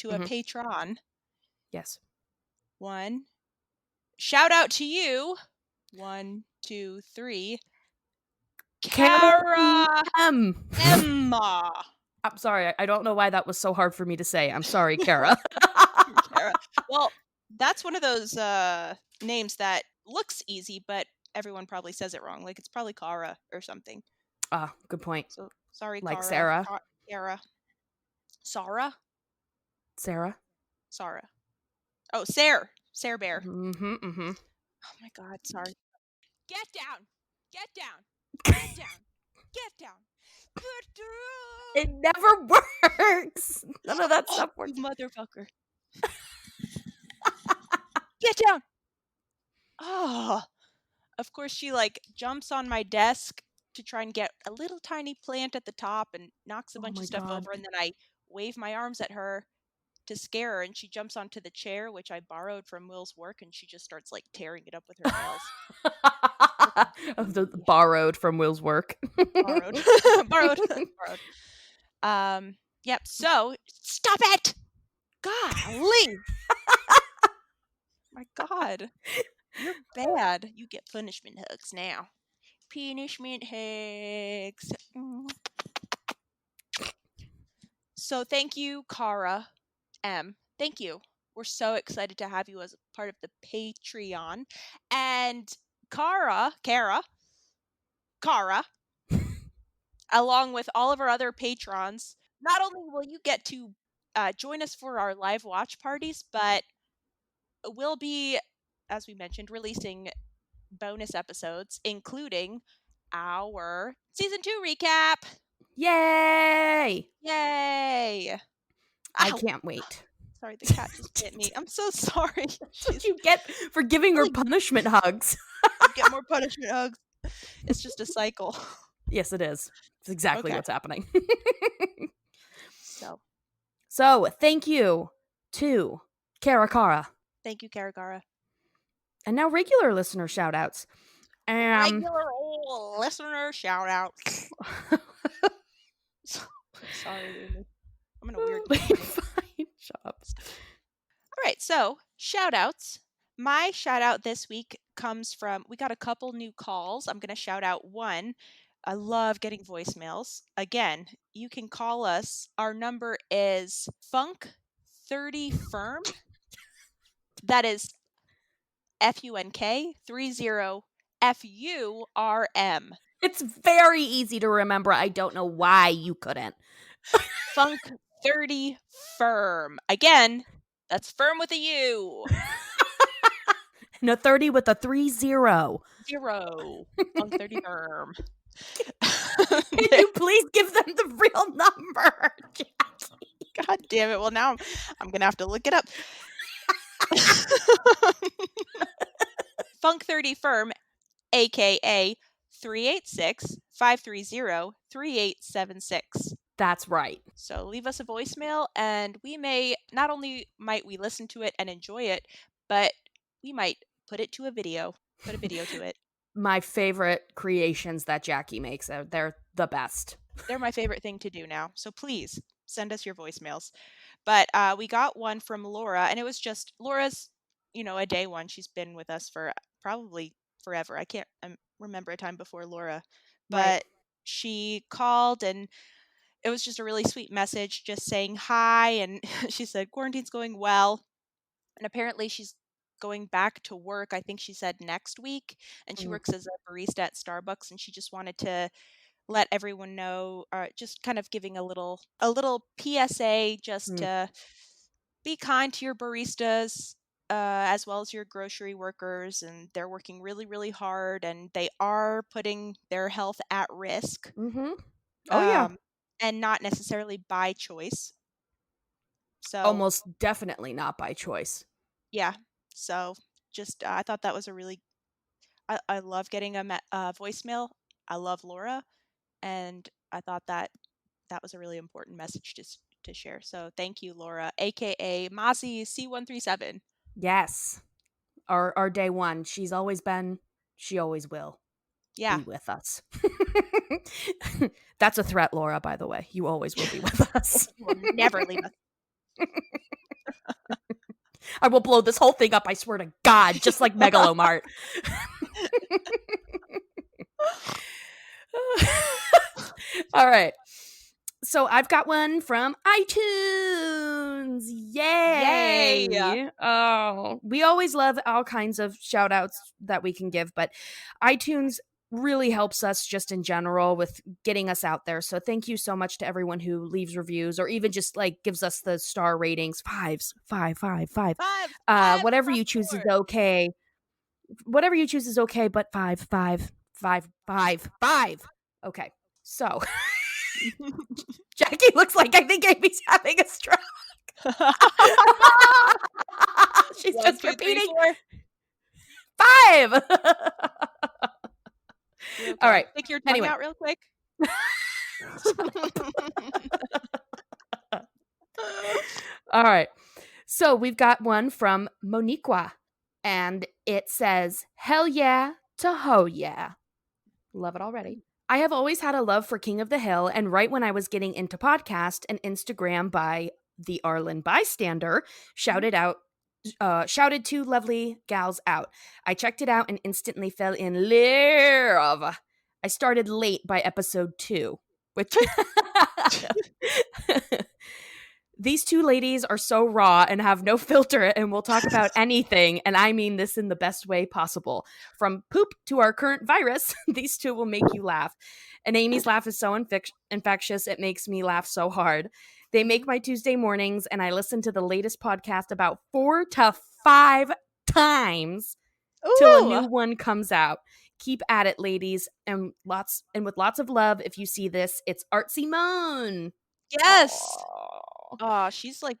to a patron. Yes. 1. Shout out to you. 1, 2, 3. Kara M. Emma. I'm sorry. I don't know why that was so hard for me to say. I'm sorry, Kara. Kara. Well, that's one of those names that looks easy, but everyone probably says it wrong. Like it's probably Kara or something. Ah, good point. So sorry, Like Kara. Sarah. Kara. Sarah? Sarah. Sarah. Oh, Sarah. Sarah Bear. Mm-hmm. Mm-hmm. Oh my God. Sorry. Get down. Get down. Get down. Get down. Get down. It never works. None of that Oh, stuff works. you motherfucker. Get down. Oh. Of course, she like jumps on my desk to try and get a little tiny plant at the top and knocks a Oh bunch my of stuff God. over. And then I wave my arms at her to scare her, and she jumps onto the chair, which I borrowed from Will's work, and she just starts like tearing it up with her nails. Borrowed from Will's work. Borrowed. Borrowed. Borrowed. Yep. So stop it. Golly. My God. You're bad. You get punishment hugs now. Punishment hugs. So thank you, Kara M. Thank you. We're so excited to have you as a part of the Patreon. And Kara, along with all of our other patrons, not only will you get to join us for our live watch parties, but we'll be, as we mentioned, releasing bonus episodes, including our season 2 recap. Yay! Yay! I Ow. can't wait. Sorry, the cat just bit me. I'm so sorry. That's what you get for giving her punishment hugs. Get more punishment hugs. It's just a cycle. Yes, it is. It's exactly what's happening. So, thank you to Kara. Thank you, Kara. And now regular listener shout-outs. Regular old listener shout-outs. Sorry, Amy. I'm in a weird mood. Fine. Shut up. All right, so shout-outs. My shout-out this week comes from, we got a couple new calls. I'm going to shout out one. I love getting voicemails. Again, you can call us. Our number is Funk30Firm. That is FUNK 30 FURM. It's very easy to remember. I don't know why you couldn't. Funk30Firm. Again, that's firm with a U. And a 30 with a 30. 0. Funk30Firm. Can you please give them the real number, Jackie? God damn it. Well, now I'm going to have to look it up. Funk30Firm, aka 386-530-3876. That's right. So leave us a voicemail, and we may, not only might we listen to it and enjoy it, but we might put a video to it. My favorite creations that Jackie makes. They're the best. They're my favorite thing to do now. So please send us your voicemails. But we got one from Laura, and it was just Laura's, a day one. She's been with us for probably forever. I can't remember a time before Laura, but she called, and it was just a really sweet message, just saying hi. And she said quarantine's going well, and apparently she's going back to work. I think she said next week, and she works as a barista at Starbucks, and she just wanted to let everyone know, just kind of giving a little PSA, just to be kind to your baristas, as well as your grocery workers, and they're working really, really hard, and they are putting their health at risk. Mm-hmm. Oh, yeah. And not necessarily by choice. So almost definitely not by choice. Yeah. So just, I thought that was a really, I love getting a voicemail. I love Laura, and I thought that was a really important message to share. So thank you, Laura, aka Mozzie C137. Yes. Our day one. She's always been, she always will be with us. That's a threat, Laura, by the way. You always will be with us. You will never leave us. I will blow this whole thing up, I swear to God, just like Megalomart. All right. So I've got one from iTunes. Yay! Yay. Oh, we always love all kinds of shout outs that we can give, but iTunes really helps us just in general with getting us out there. So thank you so much to everyone who leaves reviews or even just like gives us the star ratings. Fives, five, five, five. Five Whatever across you the choose is board. okay. Whatever you choose is okay, but five, five, five, five, five. Okay. So Jackie looks like I think Amy's having a stroke. She's One, just two, three, repeating four. 5. You're All okay. right. Stick your tongue Anyway. out real quick. All right. So we've got one from Moniqua, and it says, "Hell yeah to ho yeah." Love it already. I have always had a love for King of the Hill, and right when I was getting into podcast, an Instagram by the Arlen Bystander shouted two lovely gals out. I checked it out and instantly fell in love. I started late by episode 2, which these two ladies are so raw and have no filter and will talk about anything, and I mean this in the best way possible. From poop to our current virus, these two will make you laugh. And Amy's laugh is so infectious, it makes me laugh so hard. They make my Tuesday mornings, and I listen to the latest podcast about 4 to 5 times till a Ooh, new one comes out. Keep at it, ladies, and with lots of love. If you see this, it's Artsy Moan. yes. Aww. Oh, she's like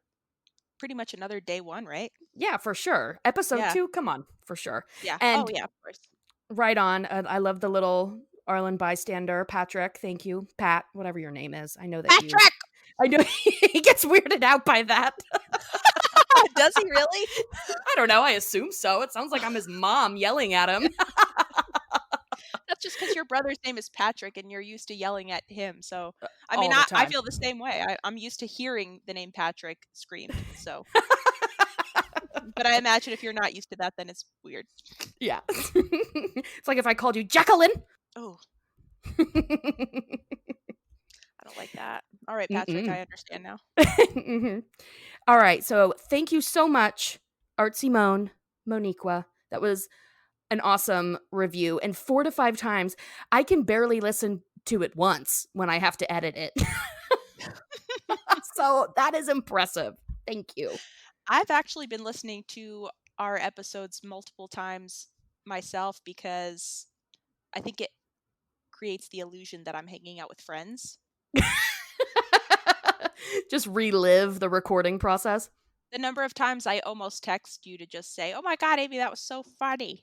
pretty much another day one, right? Yeah, for sure. Episode Yeah. 2, come on, for sure. Yeah. Oh, And yeah, of course. right on. I love the little Arlen Bystander, Patrick. Thank you, Pat, whatever your name is. I know that you. Patrick! I know he gets weirded out by that. Does he really? I don't know. I assume so. It sounds like I'm his mom yelling at him. That's just because your brother's name is Patrick and you're used to yelling at him. So, I mean, All the I time. feel the same way. I'm used to hearing the name Patrick screamed. So, but I imagine if you're not used to that, then it's weird. Yeah. It's like if I called you Jacqueline. Oh, I don't like that. All right, Patrick, I understand now. Mhm. All right. So thank you so much, Artsy Moniqua. That was an awesome review. And 4 to 5 times, I can barely listen to it once when I have to edit it. So that is impressive. Thank you. I've actually been listening to our episodes multiple times myself because I think it creates the illusion that I'm hanging out with friends. Just relive the recording process. The number of times I almost text you to just say, "Oh my God, Amy, that was so funny."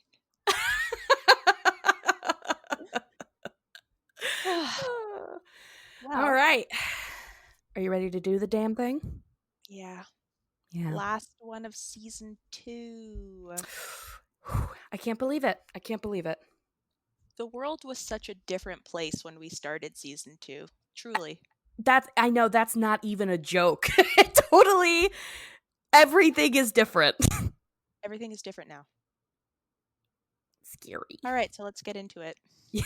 All Well, right. Are you ready to do the damn thing? yeah. Yeah. Last one of season 2. I can't believe it. I can't believe it. The world was such a different place when we started season 2. Truly. I know that's not even a joke. Totally everything is different. Everything is different now. Scary. All right, so let's get into it. Yeah.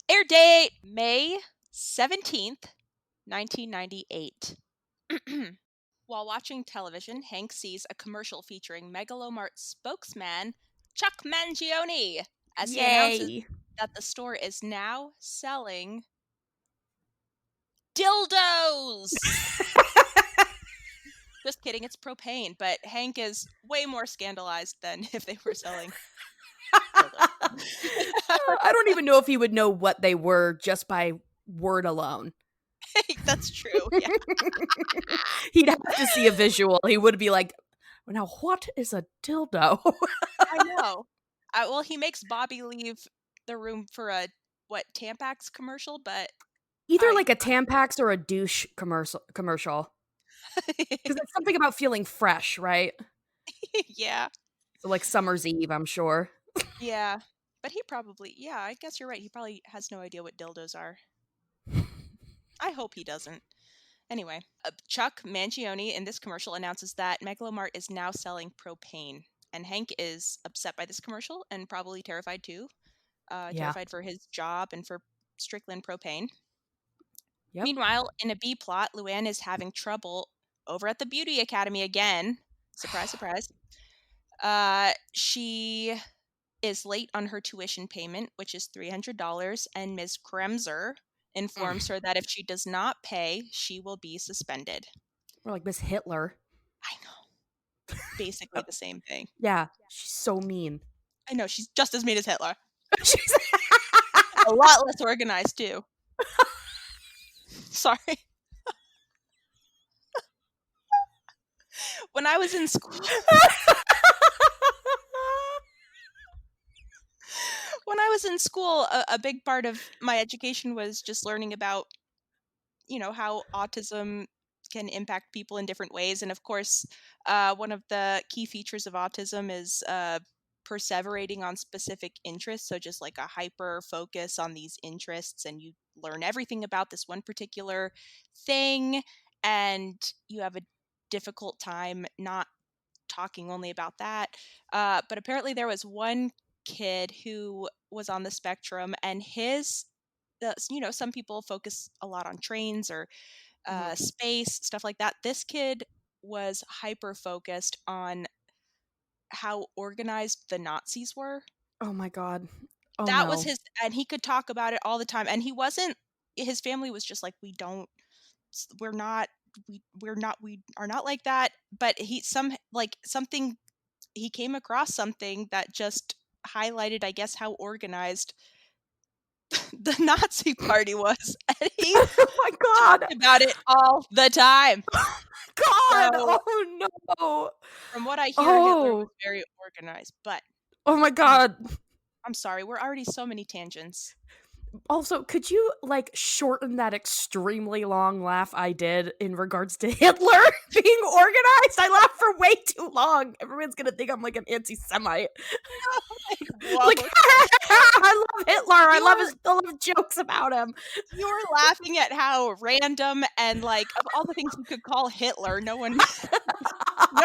Air date May 17th, 1998. While watching television, Hank sees a commercial featuring Megalomart spokesman Chuck Mangione as he announces Yay. that the store is now selling dildos. Just kidding, it's propane, but Hank is way more scandalized than if they were selling dildos. I don't even know if he would know what they were just by word alone. That's true. Yeah. He'd have to see a visual. He would be like, now what is a dildo? I know. Well, he makes Bobby leave the room for a Tampax commercial, but Either like a Tampax or a douche commercial. Because it's something about feeling fresh, right? yeah. So like summer's eve, I'm sure. Yeah. But he probably, yeah, I guess you're right. He probably has no idea what dildos are. I hope he doesn't. Anyway, Chuck Mangione in this commercial announces that Megalomart is now selling propane. And Hank is upset by this commercial and probably terrified too. Yeah. Terrified for his job and for Strickland Propane. Yep. Meanwhile, in a B plot, Luann is having trouble over at the Beauty Academy again. Surprise, surprise. She is late on her tuition payment, which is $300, and Ms. Kremser informs her that if she does not pay, she will be suspended. Or like Miss Hitler. I know. Basically the same thing. Yeah, she's so mean. I know, she's just as mean as Hitler. She's A lot less organized, too. Sorry. When I was in school, a big part of my education was just learning about, how autism can impact people in different ways. And of course, one of the key features of autism is perseverating on specific interests. So just like a hyper focus on these interests, and you learn everything about this one particular thing, and you have a difficult time not talking only about that. But apparently, there was one kid who was on the spectrum, and some people focus a lot on trains or space, stuff like that. This kid was hyper focused on how organized the Nazis were. Oh my god. Oh That was no. his, and he could talk about it all the time. And his family was just like, we're not, we are not like that. But he came across something that just highlighted, I guess, how organized the Nazi party was. And he Oh my god. talked about it all the time. God. So, Oh no. from what I hear, Hitler was Oh. very organized. But Oh my anyway, god. I'm sorry, we're already so many tangents. Also, could you like shorten that extremely long laugh I did in regards to Hitler being organized? I laughed for way too long. Everyone's gonna think I'm like an anti-Semite. Like, whoa. Like, I love Hitler. I You love jokes about him. you were laughing at how random, and like, of all the things you could call Hitler, no one no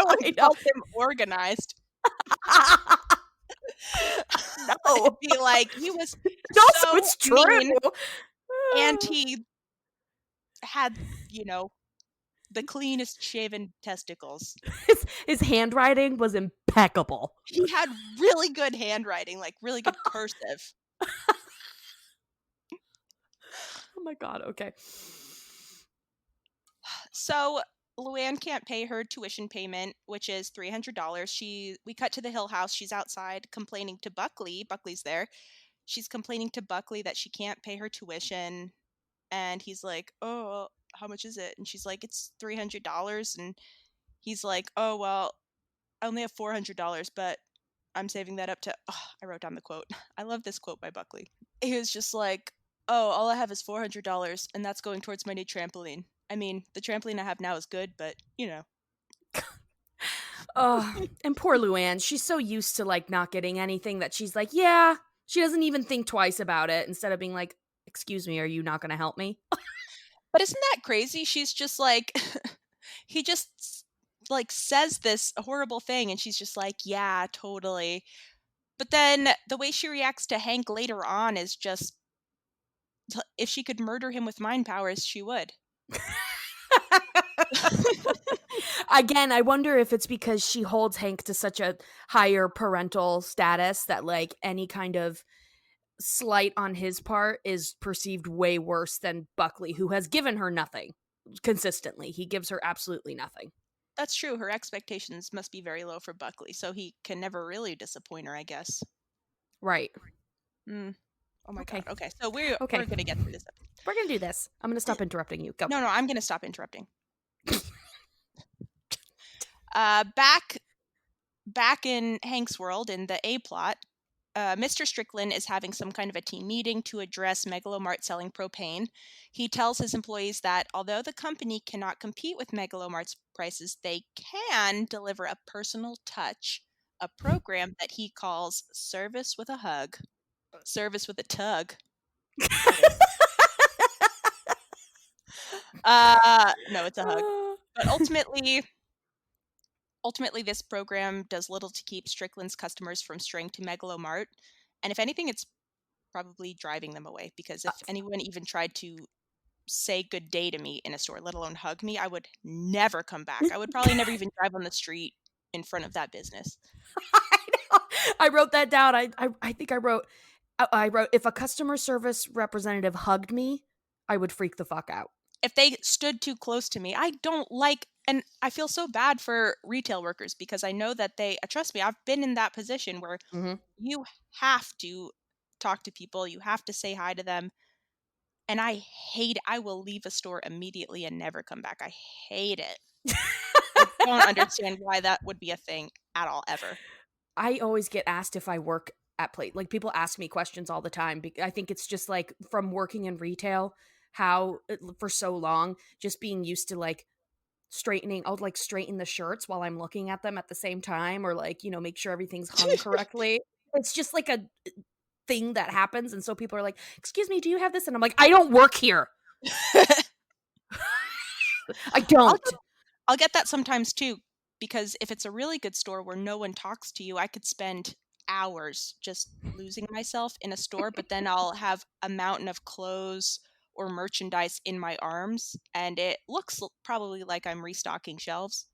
one I know. called him organized. It'd No. be like, he was Also, so it's true. mean, and he had, the cleanest shaven testicles. His handwriting was impeccable. He had really good handwriting, like really good cursive. Oh my god, okay. So Luann can't pay her tuition payment, which is $300. We cut to the Hill House. She's outside complaining to Buckley. Buckley's there. She's complaining to Buckley that she can't pay her tuition, and he's like, "Oh, how much is it?" And she's like, "It's $300." And he's like, "Oh, well, I only have $400, but I'm saving that up to." Oh, I wrote down the quote. I love this quote by Buckley. He was just like, "Oh, all I have is $400, and that's going towards my new trampoline. I mean, the trampoline I have now is good, but Oh, and poor Luann. She's so used to like not getting anything that she's like, yeah. She doesn't even think twice about it. Instead of being like, "Excuse me, are you not going to help me?" But isn't that crazy? She's just like, he just like says this horrible thing, and she's just like, yeah, totally. But then the way she reacts to Hank later on is just, if she could murder him with mind powers, she would. Again, I wonder if it's because she holds Hank to such a higher parental status that like any kind of slight on his part is perceived way worse than Buckley, who has given her nothing consistently. He gives her absolutely nothing. That's true. Her expectations must be very low for Buckley, so he can never really disappoint her, I guess. Right. Mm. Oh my Okay. god. Okay, so we're Okay. gonna get through this episode. We're going to do this. I'm going to stop interrupting you. Go. No, I'm gonna stop interrupting. Back in Hank's world, in the A plot, Mr. Strickland is having some kind of a team meeting to address Megalomart selling propane. He tells his employees that although the company cannot compete with Megalomart's prices, they can deliver a personal touch, a program that he calls Service with a Hug. Service with a Tug. No, it's a hug. But ultimately, this program does little to keep Strickland's customers from straying to Megalomart. And if anything, it's probably driving them away, because if anyone even tried to say good day to me in a store, let alone hug me, I would never come back. I would probably never even drive on the street in front of that business. I know. I wrote that down. I think I wrote, if a customer service representative hugged me, I would freak the fuck out. If they stood too close to me, I don't like, and I feel so bad for retail workers, because I know that trust me, I've been in that position where Mhm. you have to talk to people, you have to say hi to them. And I hate it. I will leave a store immediately and never come back. I hate it. I don't understand why that would be a thing at all, ever. I always get asked if I work at plate. Like, people ask me questions all the time. I think it's just like from working in retail, how for so long, just being used to like straightening. I'll like straighten the shirts while I'm looking at them at the same time, or like, make sure everything's hung correctly. It's just like a thing that happens. And so people are like, "Excuse me, do you have this?" And I'm like, "I don't work here. I I'll don't." get, I'll get that sometimes too, because if it's a really good store where no one talks to you, I could spend hours just losing myself in a store, but then I'll have a mountain of clothes or merchandise in my arms, and it looks probably like I'm restocking shelves.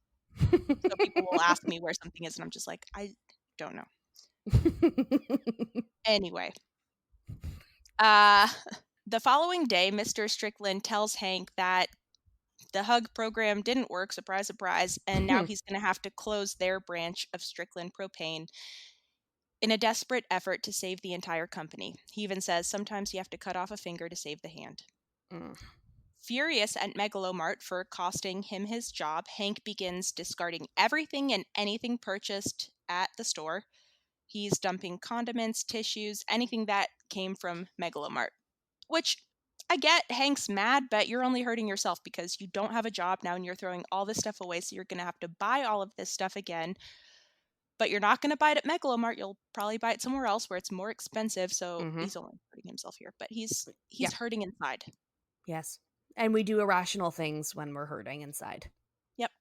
So people will ask me where something is, and I'm just like, I don't know. Anyway, uh, the following day, Mr. Strickland tells Hank that the hug program didn't work, surprise, surprise, and now he's going to have to close their branch of Strickland Propane in a desperate effort to save the entire company. He even says sometimes you have to cut off a finger to save the hand. Mm. Furious at Megalomart for costing him his job, Hank begins discarding everything and anything purchased at the store. He's dumping condiments, tissues, anything that came from Megalomart. Which I get, Hank's mad, but you're only hurting yourself, because you don't have a job now and you're throwing all this stuff away, so you're going to have to buy all of this stuff again. But you're not going to buy it at Megalomart. You'll probably buy it somewhere else where it's more expensive, so Mhm. he's only hurting himself here. But he's Yeah. hurting inside. Yes. And we do irrational things when we're hurting inside. Yep.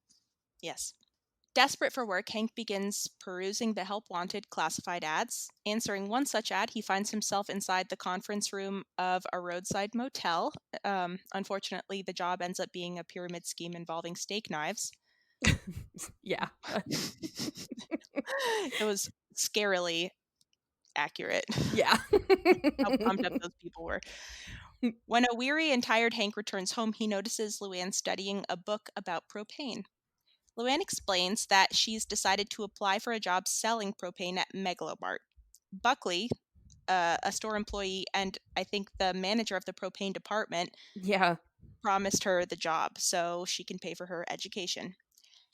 Yes. Desperate for work, Hank begins perusing the help wanted classified ads. Answering one such ad, he finds himself inside the conference room of a roadside motel. Unfortunately, the job ends up being a pyramid scheme involving steak knives. Yeah. It was scarily accurate Yeah. how pumped up those people were. When a weary and tired Hank returns home, he notices Luann studying a book about propane. Luann explains that she's decided to apply for a job selling propane at Megalomart. Buckley, a store employee and I think the manager of the propane department, Yeah. promised her the job so she can pay for her education.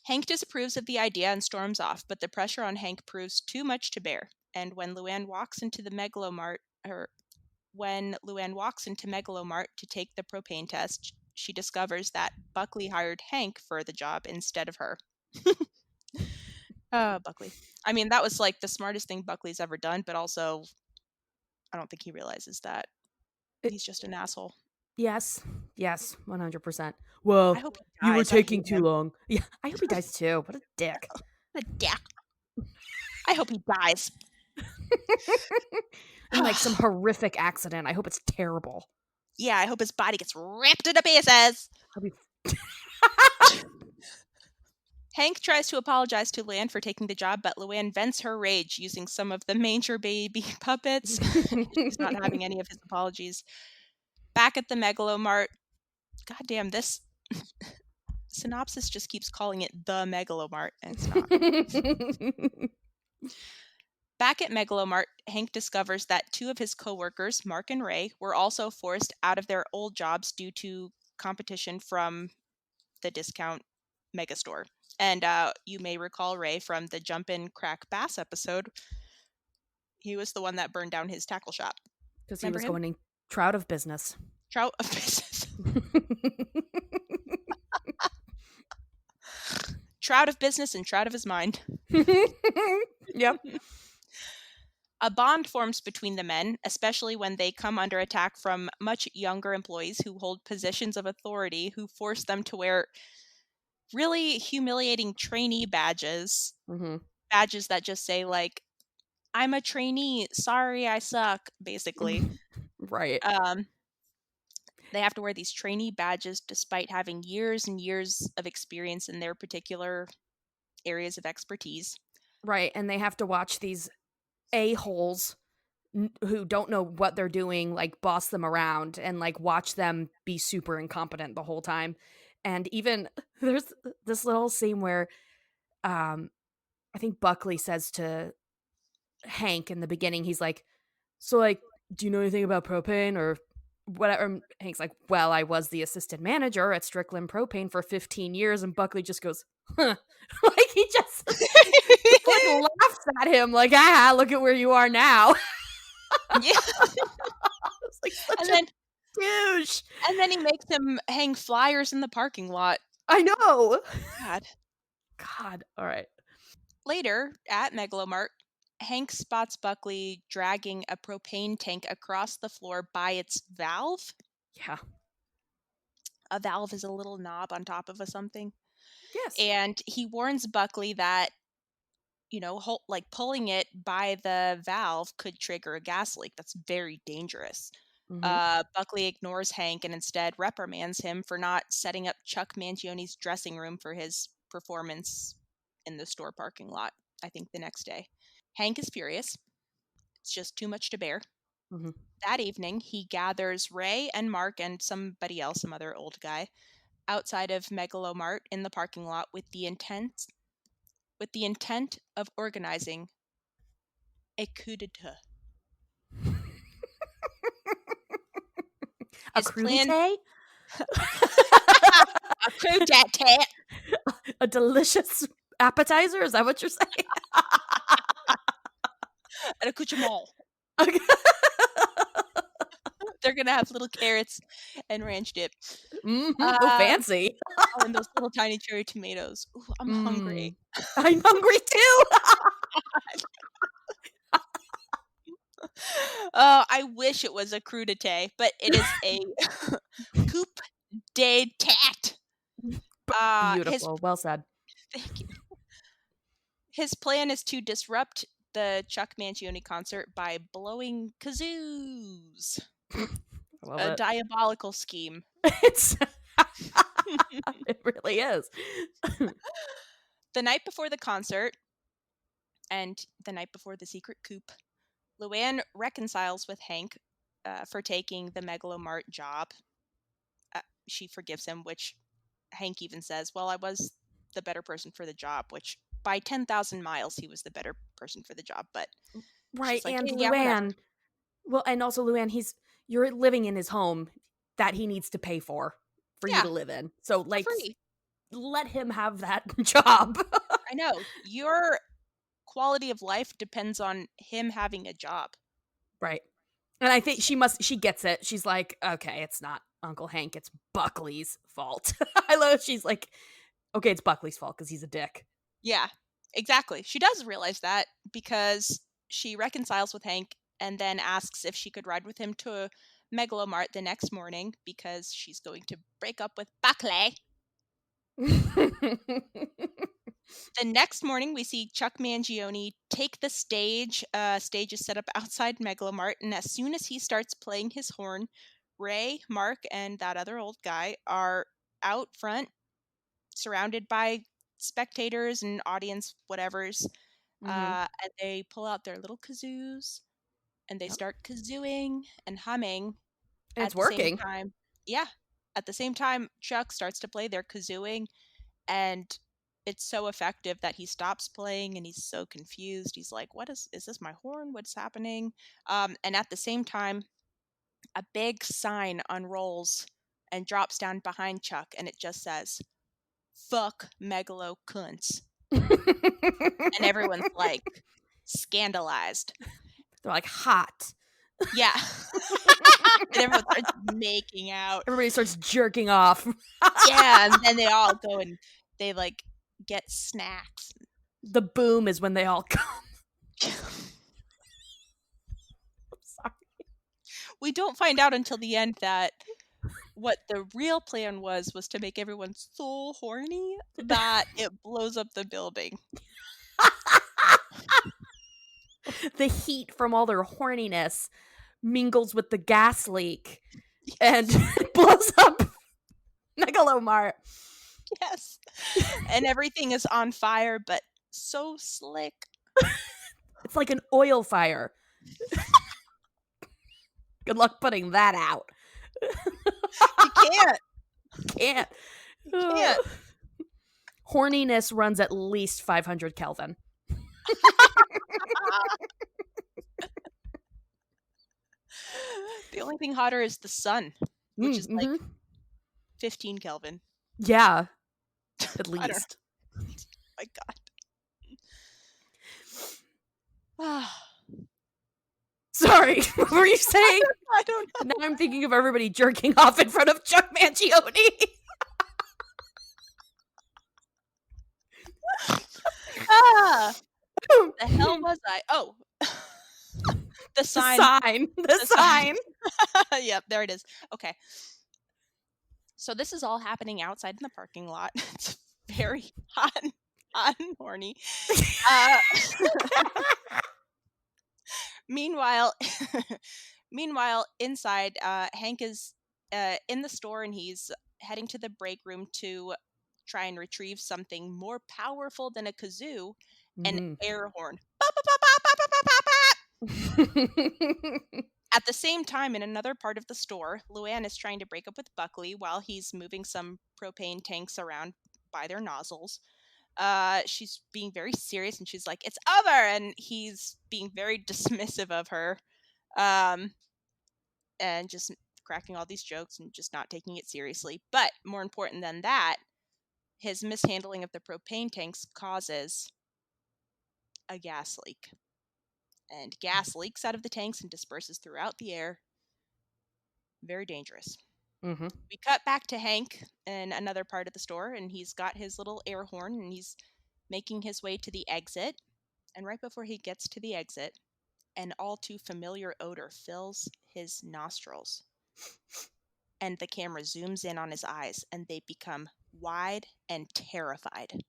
Hank disapproves of the idea and storms off, but the pressure on Hank proves too much to bear. And when Luann walks into Megalomart to take the propane test, she discovers that Buckley hired Hank for the job instead of her. Buckley. I mean, that was like the smartest thing Buckley's ever done, but also I don't think he realizes that It, he's just an asshole. yes. Yes. 100%. I Well, hope he you were dies. I hate taking too him. long. Yeah. I hope he dies too. What a dick. What a dick. I hope he dies. In like some horrific accident. I hope it's terrible. Yeah, I hope his body gets ripped into pieces. I'll be. Hank tries to apologize to Luann for taking the job, but Luann vents her rage using some of the Manger Baby puppets. She's not having any of his apologies. Back at the Megalomart, goddamn, this synopsis just keeps calling it the Megalomart, and it's not. Back at Megalomart, Hank discovers that two of his coworkers, Mark and Ray, were also forced out of their old jobs due to competition from the discount megastore. And you may recall Ray from the Jumpin' Crack Bass episode. He was the one that burned down his tackle shop. Because he Remember was him? going in trout of business. Trout of business. Trout of business and trout of his mind. Yep. A bond forms between the men, especially when they come under attack from much younger employees who hold positions of authority who force them to wear really humiliating trainee badges. Mm-hmm. Badges that just say, like, I'm a trainee, sorry I suck, basically. Right. They have to wear these trainee badges despite having years and years of experience in their particular areas of expertise. Right. And they have to watch these a-holes who don't know what they're doing, like, boss them around and, like, watch them be super incompetent the whole time. And even there's this little scene where I think Buckley says to Hank in the beginning, he's like, "So, like, do you know anything about propane or whatever?" And Hank's like, "Well, I was the assistant manager at Strickland Propane for 15 years." And Buckley just goes, "Huh." Like, he just like, laughs at him, like, "Ah, look at where you are now." Yeah. It's like such And a then douche. he makes him hang flyers in the parking lot. I know. God. God, alright. Later, at Megalomart, Hank spots Buckley dragging a propane tank across the floor by its valve. Yeah. A valve is a little knob on top of a something. Yes. And he warns Buckley that, like pulling it by the valve could trigger a gas leak. That's very dangerous. Mhm. Buckley ignores Hank and instead reprimands him for not setting up Chuck Mangione's dressing room for his performance in the store parking lot, I think the next day. Hank is furious. It's just too much to bear. Mhm. That evening, he gathers Ray and Mark and somebody else, some other old guy, outside of Megalomart in the parking lot with the intent of organizing a coup d'etat. A His plan crudité? a coup d'etat A delicious appetizer? Is that what you're saying? and accoutrement. Okay. They're gonna have little carrots and ranch dip. Mhm. Oh, Um, fancy. oh, and those little tiny cherry tomatoes. Ooh, I'm hungry. Mm. I'm hungry too. I wish it was a crudité, but it is a coup d'etat. His Beautiful. Well said. Thank you. His plan is to disrupt the Chuck Mangione concert by blowing kazoos. I love A it. diabolical scheme. It's it really is. The night before the concert and the night before the secret coup, Luann reconciles with Hank for taking the Megalomart job. She forgives him, which Hank even says, well, I was the better person for the job, which by 10,000 miles, he was the better person for the job. But Right, she's like, and yeah, yeah, whatever. Well, and also Luann, you're living in his home that he needs to pay for you Yeah, to live in. So, for like, free. let him have that job. I know. Your quality of life depends on him having a job. Right. And I think So, she gets it. She's like, "Okay, it's not Uncle Hank, it's Buckley's fault." I love she's like, "Okay, it's Buckley's fault because he's a dick." yeah, exactly. She does realize that because she reconciles with Hank and then asks if she could ride with him to Megalomart the next morning because she's going to break up with Buckley. The next morning, we see Chuck Mangione take the stage. Stage is set up outside Megalomart, and as soon as he starts playing his horn, Ray, Mark, and that other old guy are out front, surrounded by spectators and audience whatevers. Mhm. And they pull out their little kazoos and they Yep. start kazooing and humming And it's at the same working. time. Yeah, at the same time, Chuck starts to play their kazooing, and it's so effective that he stops playing and he's so confused. He's like, "What is this my horn? What's happening?" And at the same time, a big sign unrolls and drops down behind Chuck, and it just says, "Fuck Megalo cunts," and everyone's like scandalized. They're like, "Hot." Yeah. And everyone starts making out. Everybody starts jerking off. Yeah, and then they all go and they, like, get snacks. The boom is when they all come. we don't find out until the end that what the real plan was to make everyone so horny that it blows up the building. The heat from all their horniness mingles with the gas leak and Yes. blows up Megalomart. Yes. And everything is on fire, but so slick. It's like an oil fire. Good luck putting that out. You can't. Can't. You can't. Horniness runs at least 500 Kelvin. The only thing hotter is the sun, which is like Mm-hmm. 15 Kelvin. Yeah, at I don't know. least. My God. Sorry, what were you saying? I don't know. Now I'm thinking of everybody jerking off in front of Chuck Mangione. The hell was I? Oh. The sign. The sign. Yep, there it is. Okay. So this is all happening outside in the parking lot. It's very hot and horny. Meanwhile, inside, Hank is in the store and he's heading to the break room to try and retrieve something more powerful than a kazoo, an air horn. At the same time, in another part of the store, Luann is trying to break up with Buckley while he's moving some propane tanks around by their nozzles. She's being very serious and she's like, "It's over!" And he's being very dismissive of her, and just cracking all these jokes and just not taking it seriously. But more important than that, his mishandling of the propane tanks causes a gas leak. And gas leaks out of the tanks and disperses throughout the air. Very dangerous. Mm-hmm. We cut back to Hank in another part of the store, and he's got his little air horn, and he's making his way to the exit. And right before he gets to the exit, an all too familiar odor fills his nostrils. And the camera zooms in on his eyes, and they become wide and terrified.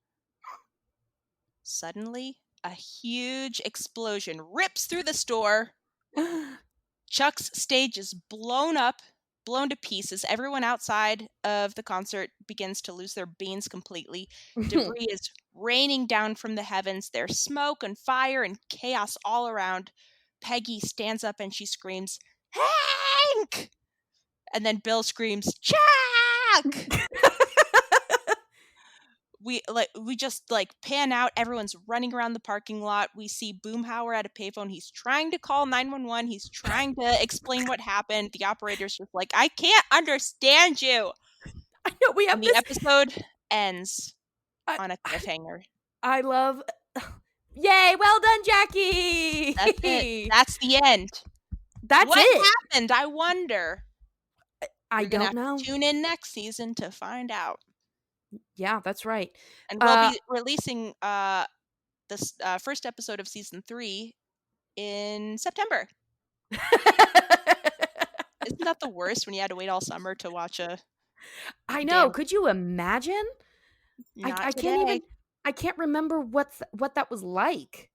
Suddenly, a huge explosion rips through the store. Chuck's stage is blown to pieces. Everyone outside of the concert begins to lose their beans completely. Debris is raining down from the heavens. There's smoke and fire and chaos all around. Peggy stands up and she screams, "Hank!" And then Bill screams, "Chuck!" We just pan out. Everyone's running around the parking lot. We see Boomhauer at a payphone. He's trying to call 911. He's trying to explain what happened. The operator's just like, "I can't understand you." I know we have And the episode ends on a cliffhanger. I love. Yay! Well done, Jackie. That's it. That's the end. That's what it. happened? I wonder. I We're gonna don't know. have to tune in next season to find out. Yeah, that's right. And we'll be releasing this first episode of season 3 in September. Isn't that the worst when you had to wait all summer to watch a? I know. Could you imagine? I can't even. I can't remember what that was like.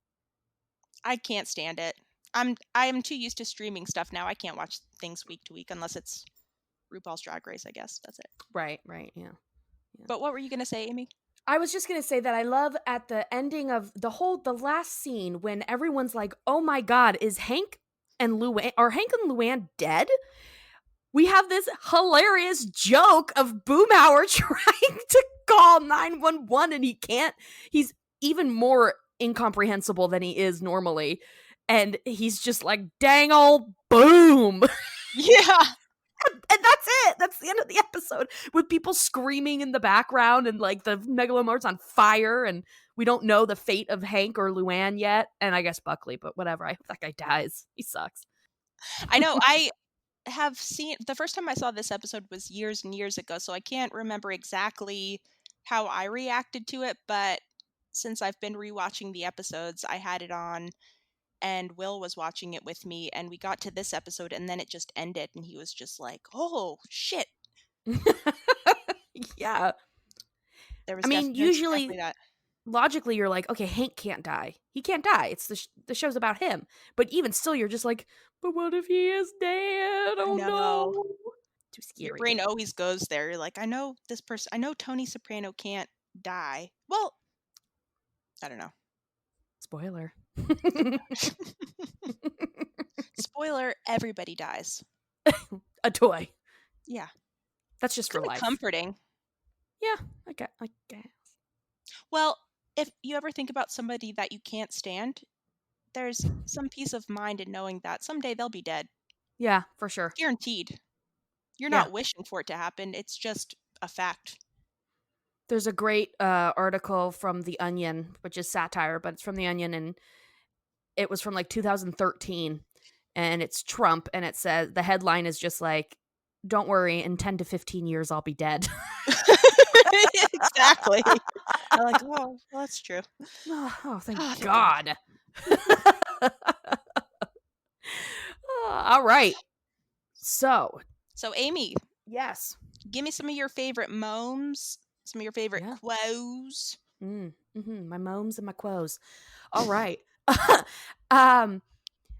I can't stand it. I'm too used to streaming stuff now. I can't watch things week to week unless it's RuPaul's Drag Race, I guess. That's it. Right, yeah. But what were you going to say, Amy? I was just going to say that I love at the ending of the last scene when everyone's like, "Oh my God, are Hank and Luann dead?" We have this hilarious joke of Boomhauer trying to call 911 and he can't. He's even more incomprehensible than he is normally. And he's just like, "Dang old Boom." Yeah. And that's it. That's the end of the episode with people screaming in the background and like the Megalomart's on fire and we don't know the fate of Hank or Luann yet. And I guess Buckley, but whatever. I hope that guy dies. He sucks. I know. I have seen the first time I saw this episode was years and years ago, so I can't remember exactly how I reacted to it, but since I've been rewatching the episodes, I had it on and Will was watching it with me, and we got to this episode, and then it just ended, and he was just like, "Oh shit!" Yeah. There I was mean, there's usually, definitely that. logically, you're like, okay, Hank can't die. He can't die. It's the show's about him. But even still, you're just like, but what if he is dead? I Oh know. no. Too Your scary. brain always goes there. You're like, I know this person. I know Tony Soprano can't die. Well, I don't know. Spoiler. Spoiler: everybody dies. A toy. Yeah, That's just for kind of life. comforting. Yeah, I guess. Well, if you ever think about somebody that you can't stand, there's some peace of mind in knowing that someday they'll be dead. Yeah, for sure. Guaranteed. You're Yeah. not wishing for it to happen. It's just a fact. There's a great article from The Onion, which is satire, but it's from The Onion, and it was from like 2013, and it's Trump, and it says, the headline is just like, don't worry, in 10 to 15 years, I'll be dead. Exactly. I'm like, oh, well, that's true. Oh, thank Oh, thank God. God. All right. So, Amy, yes. give me some of your favorite momes, some of your favorite Yeah. quos. My momes and my quos. All right.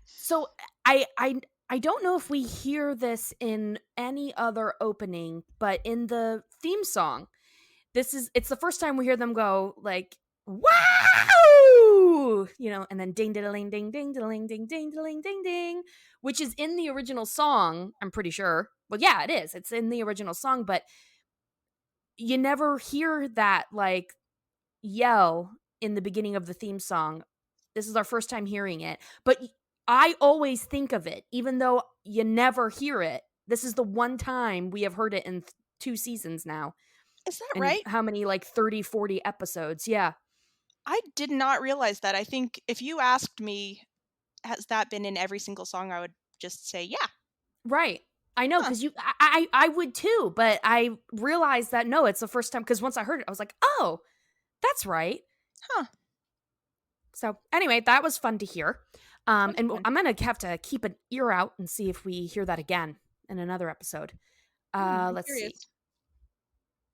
So I don't know if we hear this in any other opening, but in the theme song, it's the first time we hear them go like, wow, and then ding diddling ding ding diddling ding ding diddling ding ding, which is in the original song, I'm pretty sure. Well, yeah, it is. It's in the original song, but you never hear that like yell in the beginning of the theme song. This is our first time hearing it, but I always think of it, even though you never hear it. This is the one time we have heard it in 2 seasons now. Is that And right? how many, like 30, 40 episodes? Yeah. I did not realize that. I think if you asked me, has that been in every single song, I would just say, yeah. Right. I know, because I would too, but I realized that no, it's the first time, because once I heard it, I was like, oh, that's right. Huh. So anyway, that was fun to hear. And Fun. I'm going to have to keep an ear out and see if we hear that again in another episode. I'm Let's curious. see.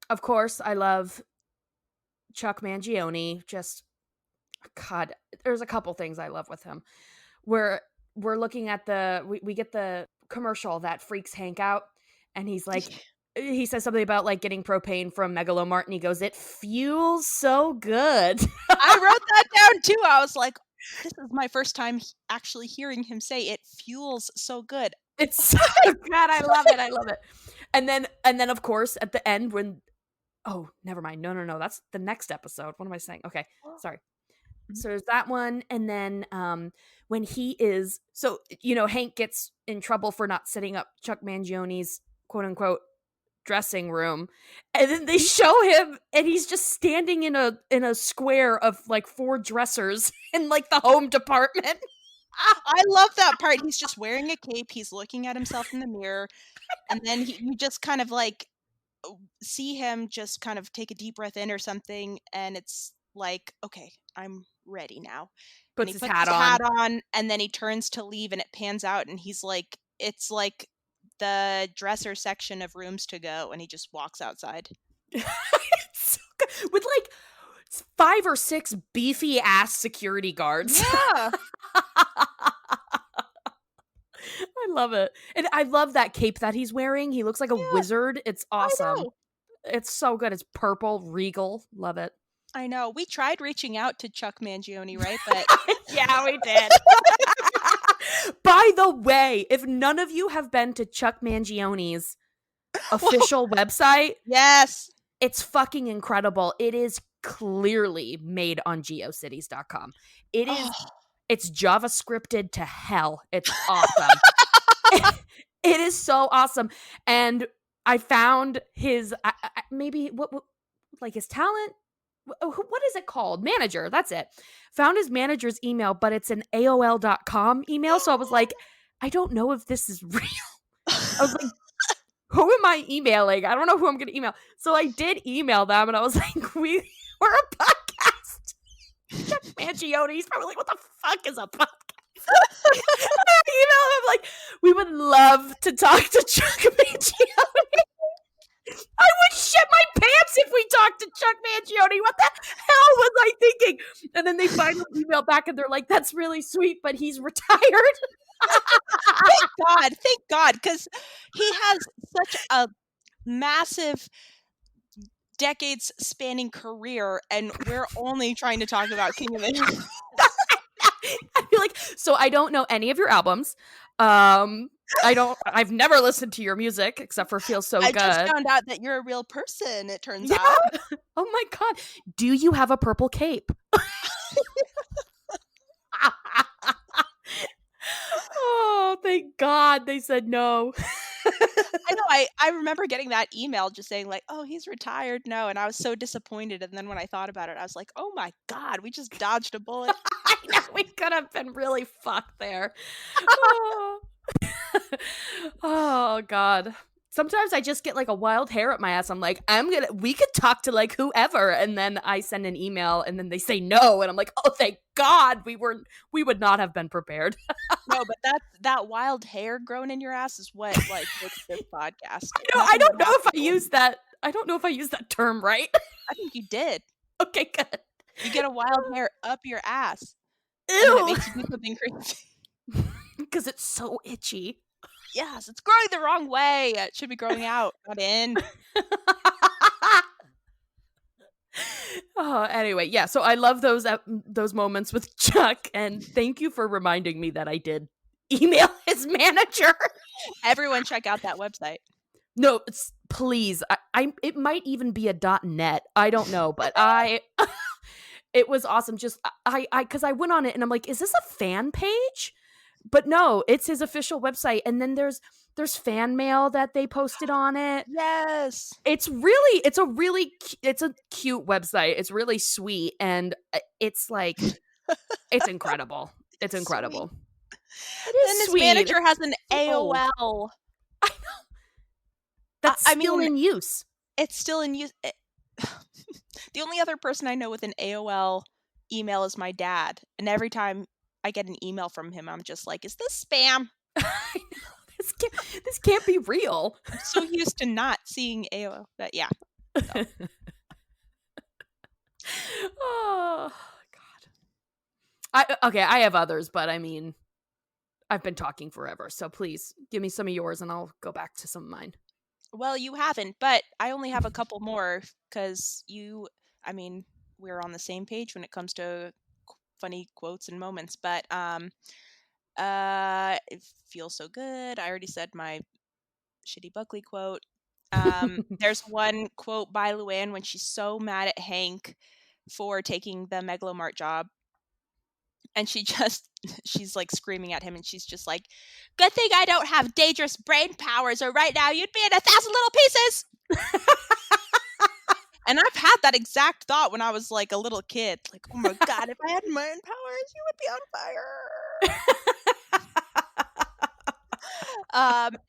Of course, I love Chuck Mangione. Just, God, there's a couple things I love with him. We're looking at we get the commercial that freaks Hank out, and he's like, he says something about like getting propane from Megalomart, and he goes, "It fuels so good." I wrote that down too. I was like, this is my first time actually hearing him say it fuels so good. It's so good. I love it. I love it. And then of course at the end when, oh, never mind. No. That's the next episode. What am I saying? Okay. Sorry. So there's that one. And then when he is, so, Hank gets in trouble for not setting up Chuck Mangione's quote unquote dressing room. And then they show him and he's just standing in a square of like 4 dressers in like the home department. I love that part. He's just wearing a cape. He's looking at himself in the mirror. And then you just kind of like see him just kind of take a deep breath in or something. And it's like, okay, I'm ready now. And Puts he his puts hat his on. hat on and then he turns to leave and it pans out and he's like, it's like the dresser section of Rooms to Go. And he just walks outside. So with like 5 or 6 beefy ass security guards. Yeah. I love it. And I love that cape that he's wearing. He looks like a wizard. It's awesome. I know. It's so good. It's purple, regal. Love it. I know. We tried reaching out to Chuck Mangione, right? But yeah, we did. By the way, if none of you have been to Chuck Mangione's official website, yes, it's fucking incredible. It is clearly made on geocities.com. It is it's JavaScripted to hell. It's awesome. It is so awesome. And I found his maybe what like his talent, what is it called? Manager, that's it. Found his manager's email, but it's an AOL.com email. So I was like, I don't know if this is real. I was like, who am I emailing? I don't know who I'm going to email. So I did email them and I was like, we're a podcast. Chuck Mangione. He's probably like, what the fuck is a podcast? email him like, we would love to talk to Chuck Mangione. I would shit my pants if we talked to Chuck Mangione. What the hell was I thinking? And then they finally email back and they're like, that's really sweet, but he's retired. Thank God, because he has such a massive decades spanning career, and we're only trying to talk about King of the Hill. I feel like, so I don't know any of your albums. I've never listened to your music except for Feels So I Good. just found out that you're a real person, it turns out. Oh my God. Do you have a purple cape? Oh, thank God they said no. I know, I remember getting that email just saying like, "Oh, he's retired." No, and I was so disappointed, and then when I thought about it, I was like, "Oh my God, we just dodged a bullet." I know, we could have been really fucked there. Oh. Oh God. Sometimes I just get like a wild hair up my ass. I'm like, we could talk to like whoever. And then I send an email and then they say no. And I'm like, oh, thank God we would not have been prepared. No, but that wild hair growing in your ass is what like makes this podcast. I don't know if I use that. I don't know if I use that term right. I think you did. Okay, good. You get a wild hair up your ass. Ew. And then it makes you do something crazy. Because it's so itchy. Yes, it's growing the wrong way. It should be growing out, not in. Oh, anyway, yeah. So I love those moments with Chuck, and thank you for reminding me that I did email his manager. Everyone, check out that website. No, please. It might even be a .net. I don't know, but it was awesome. Just because I went on it and I'm like, is this a fan page? But no, it's his official website, and then there's fan mail that they posted on it. Yes, it's a cute website. It's really sweet, and it's like it's incredible. It's incredible. It is sweet. His manager has an AOL. I know. That's still in use. It's still in use. The only other person I know with an AOL email is my dad, and every time I get an email from him, I'm just like, is this spam? I know. This can't be real. I'm so used to not seeing AOL, but yeah. So. Oh God. I have others, but I mean, I've been talking forever, so please give me some of yours and I'll go back to some of mine. Well, you haven't, but I only have a couple more because we're on the same page when it comes to funny quotes and moments, but it feels so good. I already said my shitty Buckley quote. There's one quote by Luann when she's so mad at Hank for taking the Megalomart job. And she's like screaming at him, and she's just like, good thing I don't have dangerous brain powers, or right now you'd be in 1,000 little pieces. And I've had that exact thought when I was like a little kid. Like, oh my God, if I had my own powers, you would be on fire.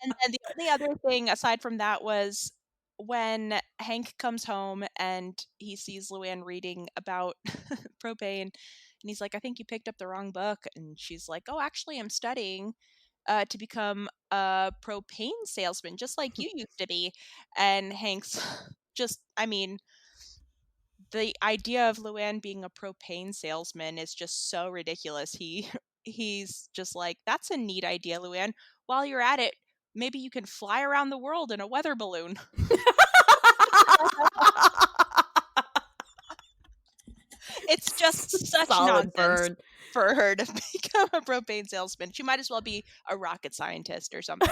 And then the only other thing aside from that was when Hank comes home and he sees Luann reading about propane, and he's like, I think you picked up the wrong book. And she's like, oh, actually, I'm studying to become a propane salesman, just like you used to be. And Hank's the idea of Luann being a propane salesman is just so ridiculous. He's just like, that's a neat idea, Luann. While you're at it, maybe you can fly around the world in a weather balloon. It's just such solid nonsense burn for her to become a propane salesman. She might as well be a rocket scientist or something.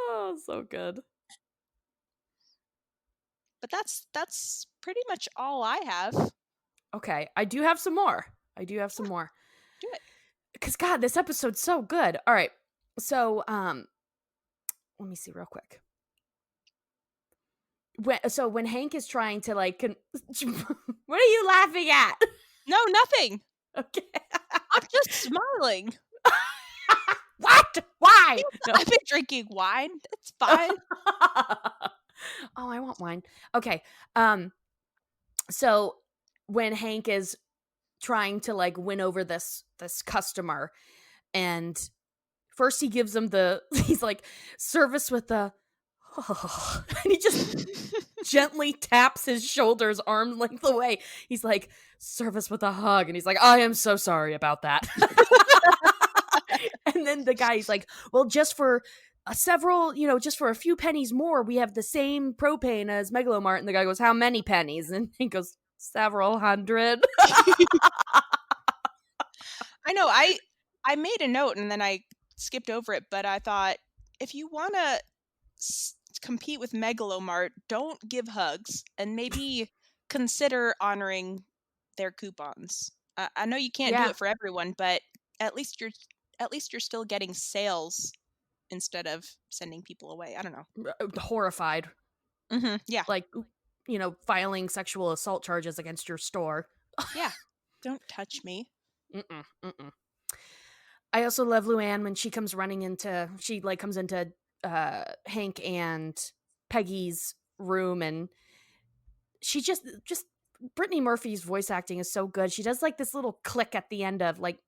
Oh, so good. But that's pretty much all I have. Okay, I do have some more. Do it. Because God, this episode's so good. All right, so let me see real quick. When Hank is trying to like, what are you laughing at? No, nothing. Okay, I'm just smiling. What? Why? No. I've been drinking wine. It's fine. Oh, I want wine. Okay. So when Hank is trying to like win over this customer, and first he gives him he's like, service with the and he just gently taps his shoulders arm length away. He's like, service with a hug, and he's like, I am so sorry about that. And then the guy's like, well, just for just for a few pennies more, we have the same propane as Megalomart. And the guy goes, how many pennies? And he goes, several hundred. I know. I made a note and then I skipped over it, but I thought if you want to compete with Megalomart, don't give hugs and maybe consider honoring their coupons. I know you can't do Yeah. it for everyone, but at least you're still getting sales instead of sending people away. I don't know. Horrified. Yeah. Like, filing sexual assault charges against your store. Yeah. Don't touch me. Mm-mm. I also love Luann when she comes into Hank and Peggy's room, and she just Brittany Murphy's voice acting is so good. She does like this little click at the end of like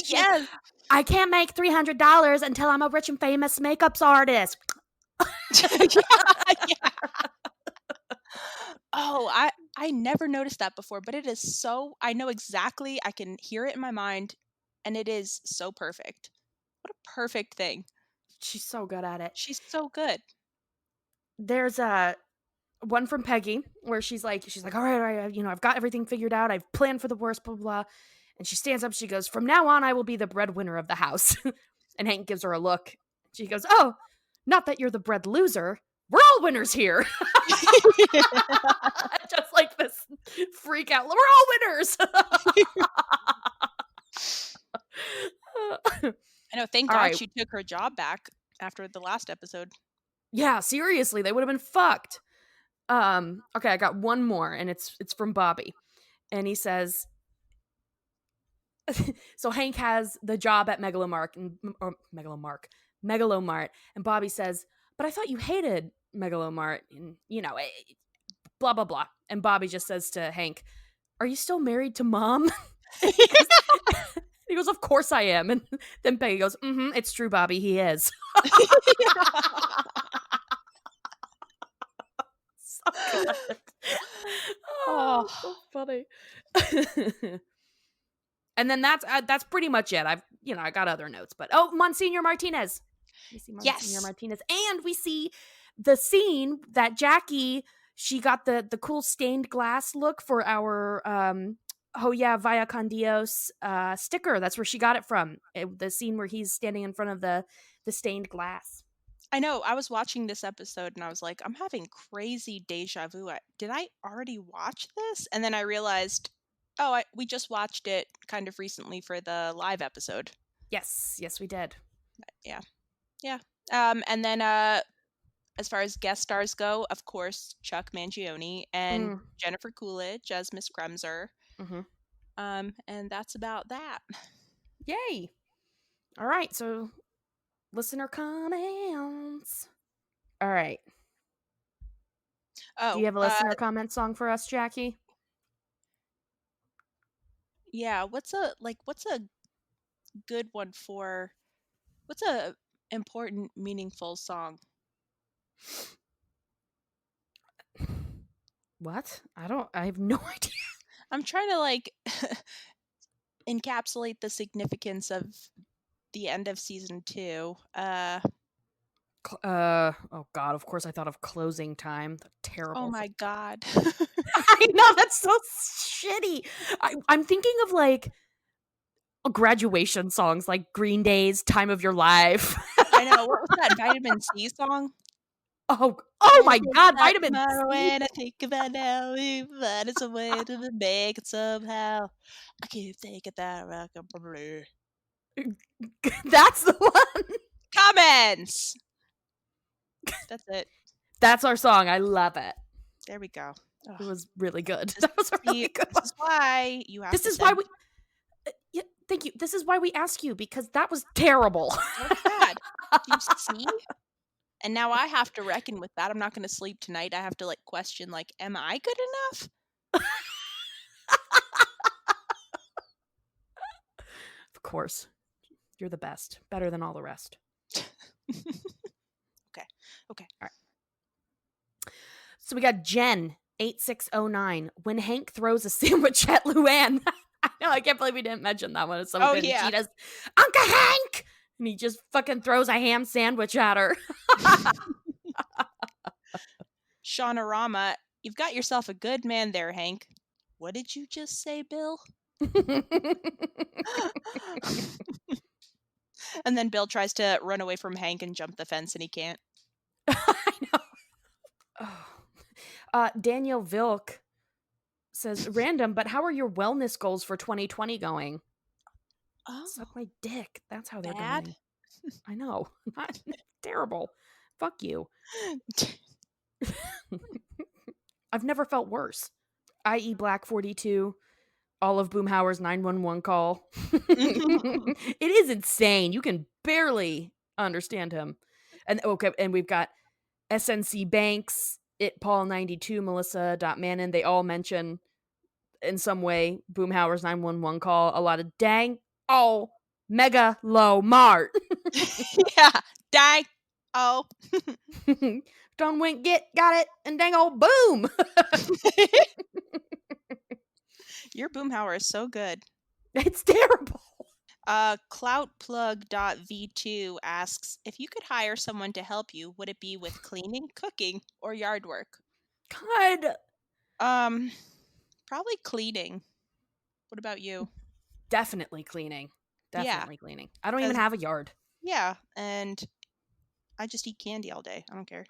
Yes. like, I can't make $300 until I'm a rich and famous makeup artist. Yeah. Oh, I never noticed that before, but it is so, I know exactly, I can hear it in my mind, and it is so perfect. What a perfect thing. She's so good at it. She's so good. There's one from Peggy where she's like, all right, I've got everything figured out. I've planned for the worst, blah, blah, blah. And she stands up, she goes, from now on, I will be the breadwinner of the house. And Hank gives her a look. She goes, oh, not that you're the bread loser. We're all winners here. Just like this freak out. We're all winners. I know, thank God she took her job back after the last episode. Yeah, seriously, they would have been fucked. Okay, I got one more, and it's from Bobby. And he says, so Hank has the job at Megalomart, and Bobby says, but I thought you hated Megalomart, and blah blah blah. And Bobby just says to Hank, are you still married to Mom? He goes, of course I am. And then Peggy goes, it's true, Bobby, he is. So good. Oh, so funny. And then that's pretty much it. I got other notes, but Monsignor Martinez. We see Monsignor Martinez, and we see the scene that Jackie, she got the cool stained glass look for our oh yeah, Vaya con Dios sticker. That's where she got it from. The scene where he's standing in front of the stained glass. I know. I was watching this episode and I was like, I'm having crazy deja vu. Did I already watch this? And then I realized, we just watched it kind of recently for the live episode. Yes, we did. Yeah. And then as far as guest stars go, of course, Chuck Mangione and Jennifer Coolidge as Miss Kremser. And that's about that. Yay! All right, so listener comments. All right. Do you have a listener comment song for us, Jackie? Yeah, what's a good one for, what's a important, meaningful song? What? I have no idea. I'm trying to encapsulate the significance of the end of season 2. Oh God, of course I thought of Closing Time. The terrible. Oh my God. I know, that's so shitty. I'm thinking of graduation songs like Green Day's Time of Your Life. I know. What was that Vitamin C song? Oh my God, Vitamin C. When I think about now, we find some way to make it somehow. I keep thinking that rock and blue. That's the one. Comments. That's it. That's our song. I love it. There we go. It was really good. That was a really good one. This is why you have This is why we... yeah, thank you. This is why we ask you, because that was terrible. So bad. Do you see? And now I have to reckon with that. I'm not going to sleep tonight. I have to question, am I good enough? Of course. You're the best. Better than all the rest. Okay. Okay. All right. So we got Jen, 8609. When Hank throws a sandwich at Luann. I know, I can't believe we didn't mention that one. It's so Oh, good. And yeah. she does, Uncle Hank! And he just fucking throws a ham sandwich at her. Shaunorama, you've got yourself a good man there, Hank. What did you just say, Bill? And then Bill tries to run away from Hank and jump the fence, and he can't. I know. Oh. Daniel Vilk says, random, but how are your wellness goals for 2020 going? Oh, Suck my dick. That's how they're bad? going. I know. Terrible. Fuck you. I've never felt worse. I.e. Black 42, all of Boomhauer's 911 call. It is insane. You can barely understand him. And okay, and we've got SNC Banks, It Paul 92, Melissa Manon. They all mention in some way Boomhauer's 911 call. A lot of dang oh mega low mart. Yeah, die. Oh. Don't wink, got it, and dang old boom. Your Boomhauer is so good. It's terrible. Cloutplug.v2 asks, if you could hire someone to help you, would it be with cleaning, cooking, or yard work? God. Probably cleaning. What about you? Definitely cleaning. Definitely cleaning. I don't even 'Cause- have a yard. Yeah, and I just eat candy all day. I don't care.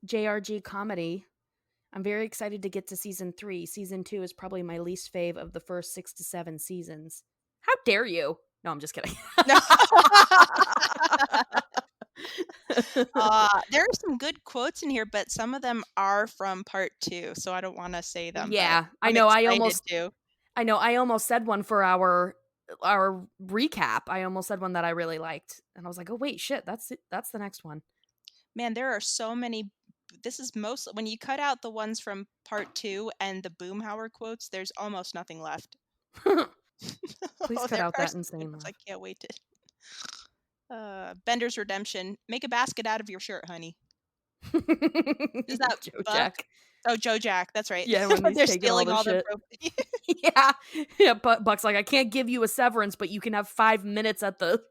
JRG Comedy. I'm very excited to get to season 3. Season 2 is probably my least fave of the first 6 to 7 seasons. How dare you? No, I'm just kidding. There are some good quotes in here, but some of them are from part 2, so I don't want to say them. Yeah, but I know. I almost said one for our recap. I almost said one that I really liked, and I was like, "Oh wait, shit, that's it. That's the next one." Man, there are so many. This is most when you cut out the ones from part 2 and the Boomhauer quotes. There's almost nothing left. Please cut out that insane laugh. laugh. I can't wait to. Bender's Redemption. Make a basket out of your shirt, honey. Is that Joe Buck? Jack? Oh, Joe Jack. That's right. Yeah, when they're taking stealing all the. Yeah. But Buck's like, I can't give you a severance, but you can have 5 minutes at the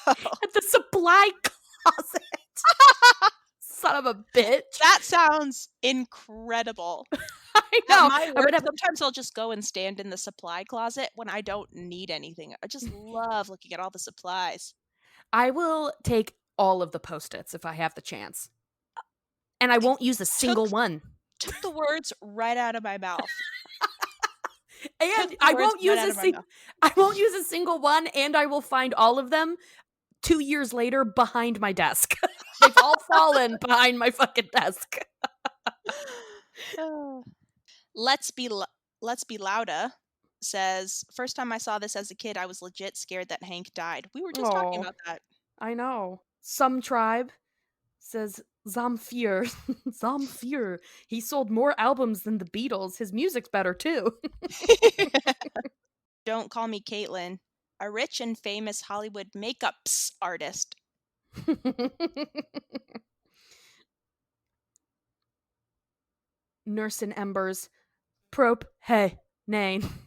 Oh. at the supply closet. Son of a bitch. That sounds incredible. I know. Sometimes I'll just go and stand in the supply closet when I don't need anything. I just love looking at all the supplies. I will take all of the Post-its if I have the chance. And I won't use a single one. Took the words right out of my mouth. And I won't use a single one, and I will find all of them 2 years later behind my desk. They've all fallen behind my fucking desk. Let's be Louda says, first time I saw this as a kid, I was legit scared that Hank died. We were just talking about that. I know. Some Tribe says, Zamfir. Zamfir. He sold more albums than the Beatles. His music's better too. Don't call me Caitlin. A rich and famous Hollywood makeups artist. Nurse in Embers. Propane.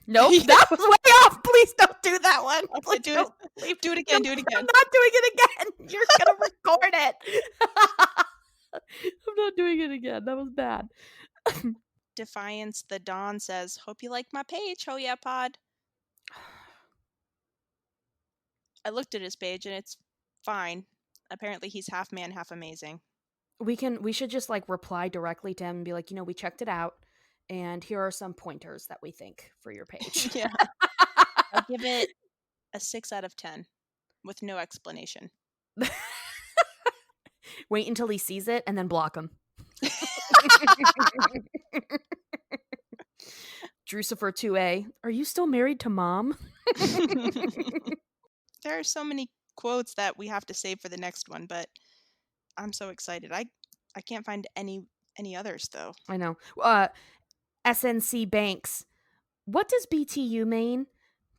Nope, that was way off. Please don't do that one. Okay, do it again. Do it again. I'm not doing it again. You're gonna record it. I'm not doing it again. That was bad. Defiance the Dawn says, hope you like my page. Oh yeah, pod. I looked at his page and it's fine. Apparently he's half man, half amazing. We should just like reply directly to him and be like, we checked it out, and here are some pointers that we think for your page. Yeah. I'll give it a 6 out of 10 with no explanation. Wait until he sees it and then block him. Drucifer 2A, are you still married to mom? There are so many quotes that we have to save for the next one, but I'm so excited. I can't find any others though. I know. SNC Banks. What does BTU mean?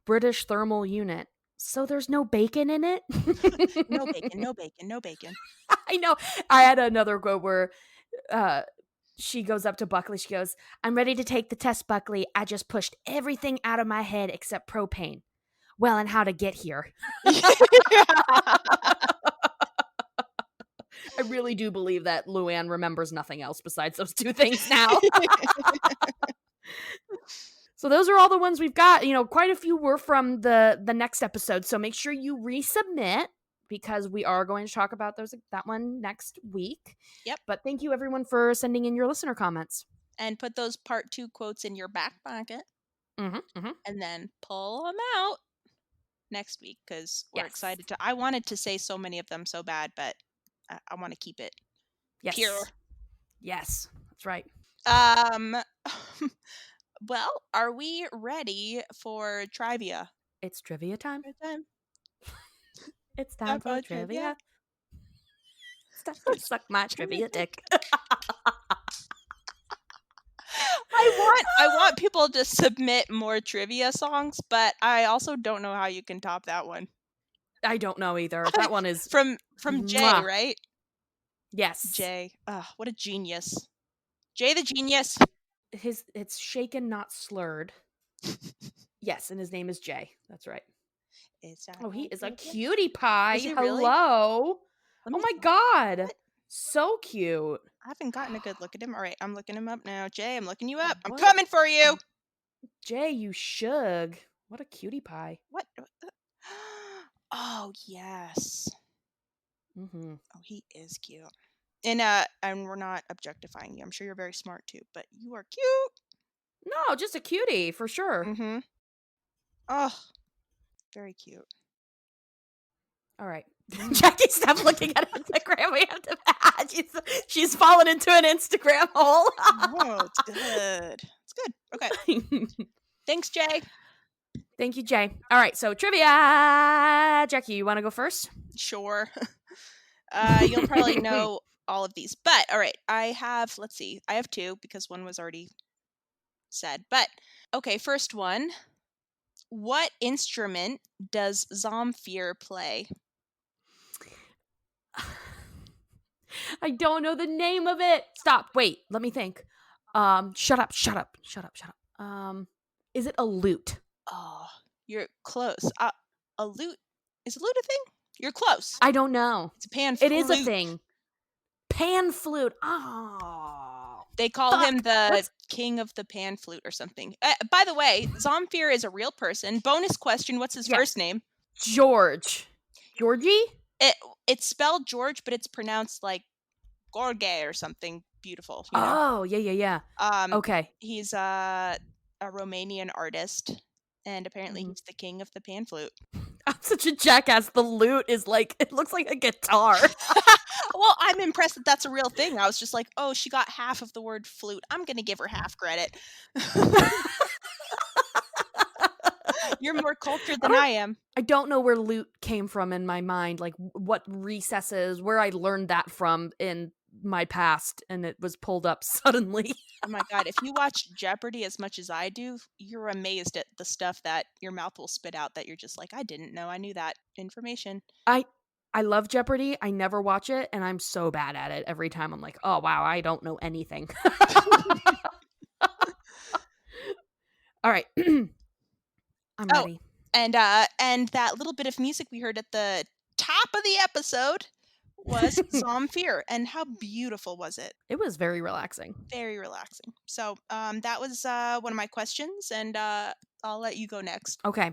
British Thermal Unit. So there's no bacon in it? No bacon, no bacon, no bacon. I know. I had another quote where she goes up to Buckley. She goes, "I'm ready to take the test, Buckley. I just pushed everything out of my head except propane. Well, and how to get here." I really do believe that Luann remembers nothing else besides those two things now. So those are all the ones we've got. Quite a few were from the next episode. So make sure you resubmit because we are going to talk about that one next week. Yep. But thank you everyone for sending in your listener comments. And put those part 2 quotes in your back pocket. And then pull them out next week because we're excited to. I wanted to say so many of them so bad, but I want to keep it pure. Yes, that's right. Well, are we ready for trivia? It's trivia time. It's time for trivia. It's time to suck my trivia dick. I want people to submit more trivia songs, but I also don't know how you can top that one. I don't know either. That one is from Jay, right? Yes. Jay. What a genius. Jay the genius. It's shaken, not slurred. Yes, and his name is Jay. That's right. He is a cutie pie. Is he Hello. really? Oh my God. What? So cute. I haven't gotten a good look at him. All right, I'm looking him up now. Jay, I'm looking you up. I'm coming for you. Jay, you shug. What a cutie pie. What? Oh, yes. Mm-hmm. Oh, he is cute. And we're not objectifying you. I'm sure you're very smart too, but you are cute. No, just a cutie for sure. Mm-hmm. Oh, very cute. All right. Jackie, stop looking at Instagram. We have to. She's fallen into an Instagram hole. Oh, it's good. It's good. Okay. Thanks, Jay. Thank you, Jay. All right, so trivia. Jackie, you want to go first? Sure. You'll probably know all of these, but all right. I have 2 because one was already said. But okay, first one. What instrument does Zamfir play? I don't know the name of it. Stop. Wait. Let me think. Shut up. Is it a lute? Oh, you're close. A lute. Is a lute a thing? You're close. I don't know. It's a pan flute. It is a thing. Pan flute. Oh. They call him the king of the pan flute or something. By the way, Zamfir is a real person. Bonus question, what's his first name? George. Georgie? It's spelled George, but it's pronounced like Gorge or something beautiful. You know? Oh, yeah. Okay. He's a Romanian artist, and apparently he's the king of the pan flute. I'm such a jackass. The lute is like, it looks like a guitar. Well, I'm impressed that that's a real thing. I was just like, oh, she got half of the word flute. I'm going to give her half credit. You're more cultured than I am. I don't know where lute came from in my mind, like what recesses, where I learned that from in my past, and it was pulled up suddenly. Oh my God, if you watch Jeopardy as much as I do, you're amazed at the stuff that your mouth will spit out that you're just like, I didn't know I knew that information. I love Jeopardy. I never watch it, and I'm so bad at it. Every time I'm like, oh, wow, I don't know anything. All right. I'm ready. And that little bit of music we heard at the top of the episode was Zamfir. And how beautiful was it? It was very relaxing. Very relaxing. So that was one of my questions, and I'll let you go next. Okay.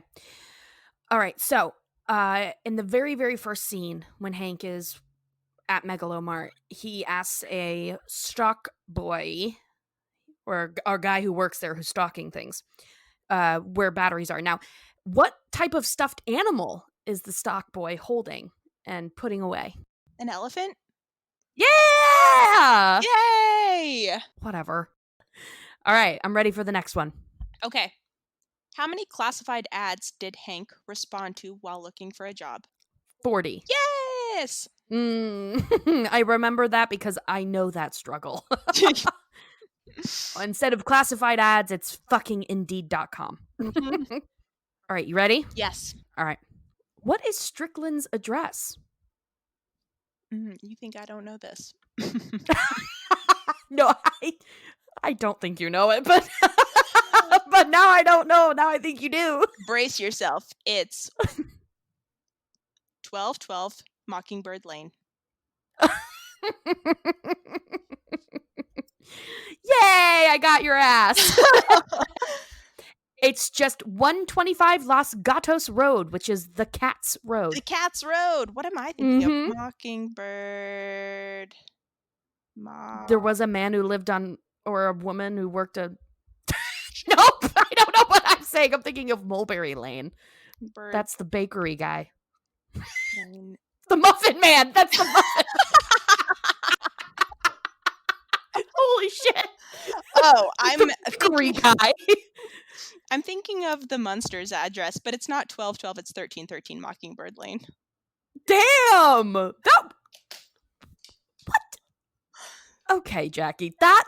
All right. So in the very, very first scene when Hank is at Megalomart, he asks a stock boy or a guy who works there who's stocking things where batteries are. Now, what type of stuffed animal is the stock boy holding and putting away? An elephant? Yeah! Yay! Whatever. All right, I'm ready for the next one. Okay. How many classified ads did Hank respond to while looking for a job? 40. Yes! I remember that because I know that struggle. Instead of classified ads, it's fucking Indeed.com. Mhm. All right, you ready? Yes. All right. What is Strickland's address? You think I don't know this? No, I don't think you know it, but but now I don't know. Now I think you do. Brace yourself. It's 1212 Mockingbird Lane. Yay, I got your ass. It's just 125 Los Gatos Road, which is the Cat's Road. The Cat's Road. What am I thinking of? Mockingbird. There was a man who lived on, or a woman who worked a. Nope, I don't know what I'm saying. I'm thinking of Mulberry Lane. Bird That's the bakery guy. Lane. The Muffin Man. That's the Muffin. Holy shit. Oh, I'm the bakery guy. I'm thinking of the Munsters address, but it's not 1212, it's 1313 Mockingbird Lane. Damn! What? Okay, Jackie. That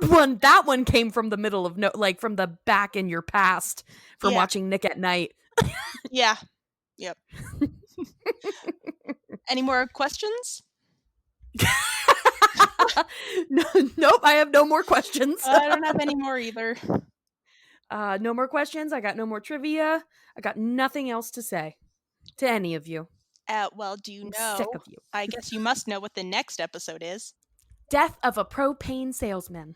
one came from the middle of from the back in your past from watching Nick at Night. Yeah. Yep. Any more questions? Nope, I have no more questions. I don't have any more either. No more questions. I got no more trivia. I got nothing else to say to any of you. Well, do you I'm know? sick of you. I guess you must know what the next episode is. Death of a propane salesman.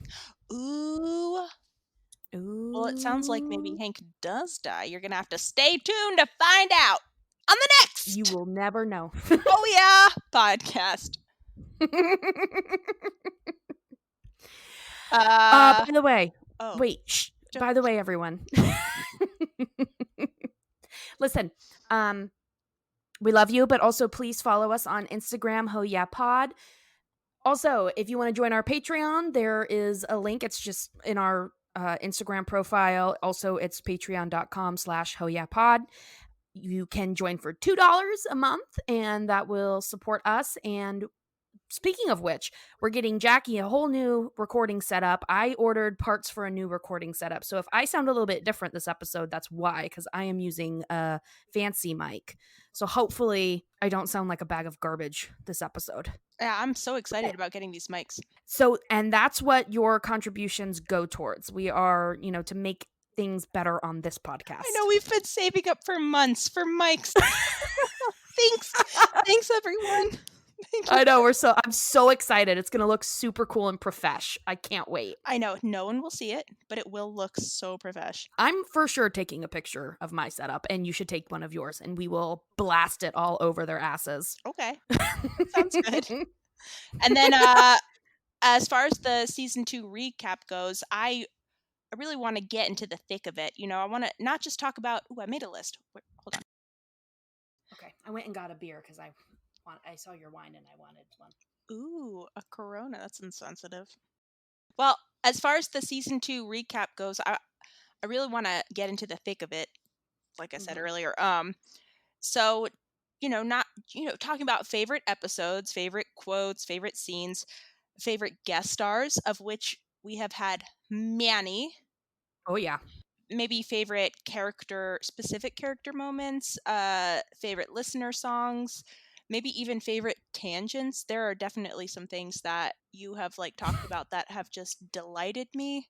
Ooh. Ooh. Well, it sounds like maybe Hank does die. You're going to have to stay tuned to find out on the next. You will never know. Oh, yeah. Podcast. By the way. Oh. Wait. Shh. By the way, everyone. Listen. We love you, but also please follow us on Instagram, Ho Yeah Pod. Also, if you want to join our Patreon, there is a link. It's just in our Instagram profile. Also, it's patreon.com/hoyeahpod. You can join for $2 a month, and that will support us. And speaking of which, we're getting Jackie a whole new recording setup. I ordered parts for a new recording setup. So if I sound a little bit different this episode, that's why, because I am using a fancy mic. So hopefully I don't sound like a bag of garbage this episode. Yeah, I'm so excited about getting these mics. So, and that's what your contributions go towards. We are, to make things better on this podcast. I know we've been saving up for months for mics. Thanks. Thanks, everyone. Thank you. I know, I'm so excited. It's going to look super cool and profesh. I can't wait. I know no one will see it, but it will look so profesh. I'm for sure taking a picture of my setup, and you should take one of yours, and we will blast it all over their asses. Okay. Sounds good. And then as far as the season 2 recap goes, I really want to get into the thick of it. I want to not just talk about, I made a list. Hold on. Okay. I went and got a beer because I saw your wine and I wanted one. Ooh, a Corona. That's insensitive. Well, as far as the season 2 recap goes, I really want to get into the thick of it, like I said earlier. So, talking about favorite episodes, favorite quotes, favorite scenes, favorite guest stars, of which we have had many. Oh, yeah. Maybe favorite specific character moments, favorite listener songs, maybe even favorite tangents. There are definitely some things that you have talked about that have just delighted me.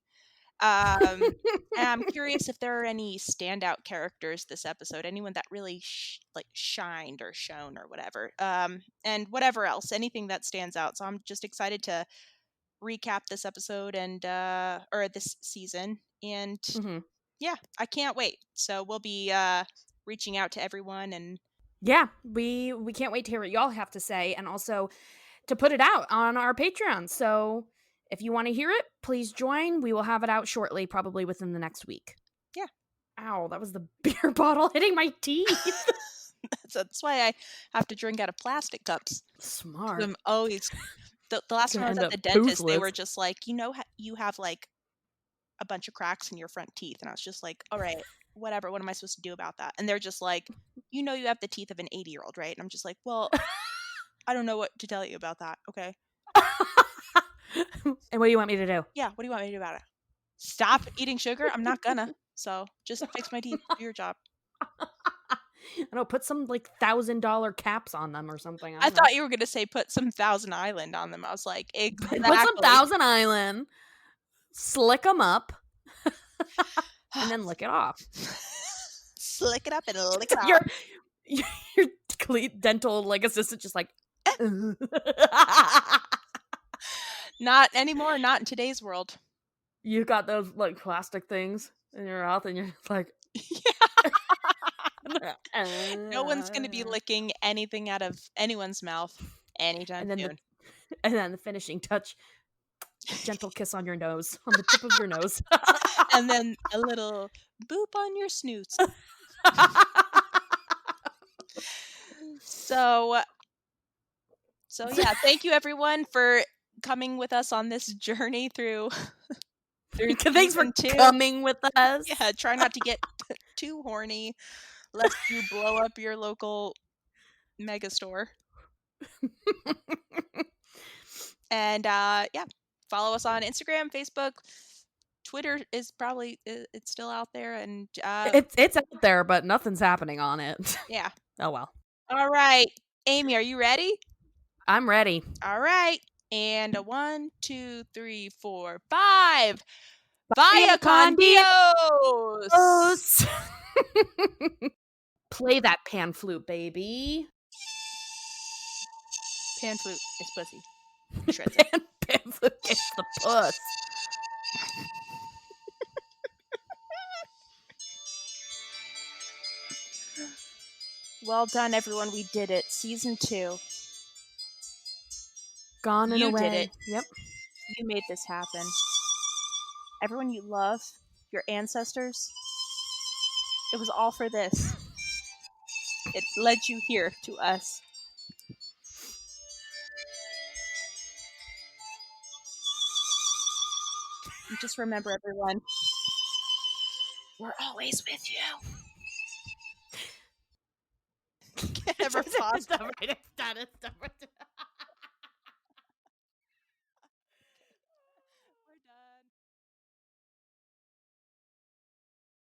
And I'm curious if there are any standout characters this episode, anyone that really shined or shone or whatever, and whatever else, anything that stands out. So I'm just excited to recap this episode and or this season, and yeah, I can't wait. So we'll be reaching out to everyone, and yeah, we can't wait to hear what y'all have to say, and also to put it out on our Patreon. So if you want to hear it, please join. We will have it out shortly, probably within the next week. Yeah. Ow, that was the beer bottle hitting my teeth. That's why I have to drink out of plastic cups. Smart. I'm always the last time I was at the dentist, they were just like, you have a bunch of cracks in your front teeth, and I was just like, all right, whatever. What am I supposed to do about that? And they're just like, you have the teeth of an 80-year-old, right? And I'm just like, well, I don't know what to tell you about that. Okay. And what do you want me to do? Yeah. What do you want me to do about it? Stop eating sugar? I'm not gonna. So just fix my teeth. Do your job. I don't know, put some like $1,000 caps on them or something. I I don't know. thought you were gonna say put some Thousand Island on them. I was like, Put some exactly. Thousand Island, slick them up, and then lick it off. Slick it up and lick it your off. your dental like assistant just like. Not anymore. Not in today's world. You got those like plastic things in your mouth, and you're like, No one's gonna be licking anything out of anyone's mouth anytime and soon. then the finishing touch, gentle kiss on your nose, on the tip of your nose. And then a little boop on your snoots. So yeah, thank you everyone for coming with us on this journey through Thanks for season 2. coming with us. Yeah, try not to get too horny lest you blow up your local mega store. And yeah, follow us on Instagram, Facebook, Twitter is probably it's still out there, and It's out there, but nothing's happening on it. yeah. Oh well. All right, Amy, are you ready? I'm ready. All right, and a 1, 2, 3, 4, 5. Vaya Vaya con con Dios! Dios. Play that pan flute, baby. Pan flute is pussy. Shreds it. Pan flute gets the puss. Well done, everyone. We did it. Season 2. Gone and You away. did it. Yep. You made this happen. Everyone you love, your ancestors, it was all for this. It led you here to us. And just remember, everyone, we're always with you. Ever pause? It's done.